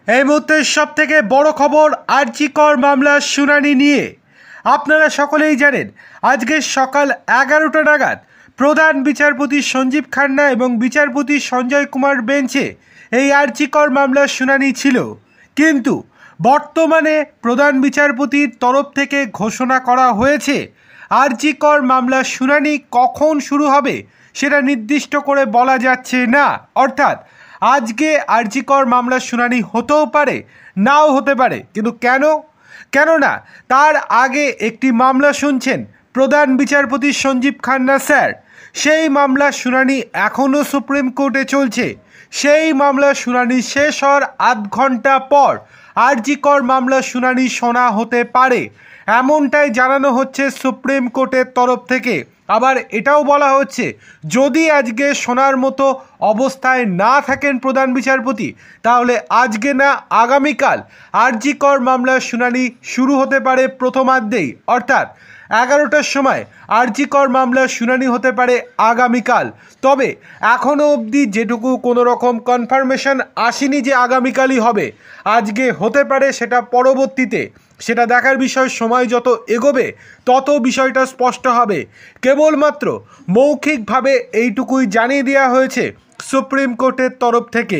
এই মুহূর্তে সবথেকে বড় খবর আরজি কর মামলার শুনানি নিয়ে। আপনারা সকলেই জানেন আজকে সকাল 11টা নাগাদ প্রধান বিচারপতি সঞ্জীব খান্না এবং বিচারপতি সঞ্জয় কুমার বেঞ্চে এই আরজি কর মামলার শুনানি ছিল, কিন্তু বর্তমানে প্রধান বিচারপতির তরফ থেকে ঘোষণা করা হয়েছে আরজি কর মামলার শুনানি কখন শুরু হবে সেটা নির্দিষ্ট করে বলা যাচ্ছে না। অর্থাৎ আজকে আরজি কর মামলার শুনানি হতেও পারে, নাও হতে পারে। কিন্তু কেননা তার আগে একটি মামলা শুনছেন প্রধান বিচারপতি সঞ্জীব খান্না স্যার। সেই মামলার শুনানি এখনও সুপ্রিম কোর্টে চলছে। সেই মামলার শুনানি শেষ হওয়ার আধ ঘন্টা পর আরজি কর মামলার শুনানি শোনা হতে পারে, এমনটাই জানানো হচ্ছে সুপ্রিম কোর্টের তরফ থেকে। আবার এটাও বলা হচ্ছে যদি আজকে শোনার মতো অবস্থায় না থাকেন প্রধান বিচারপতি, তাহলে আজকে না আগামীকাল আরজি কর মামলার শুনানি শুরু হতে পারে প্রথমার্ধেই, অর্থাৎ 11টার সময় আরজি কর মামলার শুনানি হতে পারে আগামীকাল। তবে এখনও অবধি যেটুকু কোনো রকম কনফার্মেশন আসেনি যে আগামীকালই হবে, আজকে হতে পারে সেটা পরবর্তীতে, সেটা দেখার বিষয়। সময় যত এগোবে তত বিষয়টা স্পষ্ট হবে। কেবলমাত্র মৌখিকভাবে এইটুকুই জানিয়ে দেওয়া হয়েছে সুপ্রিম কোর্টের তরফ থেকে।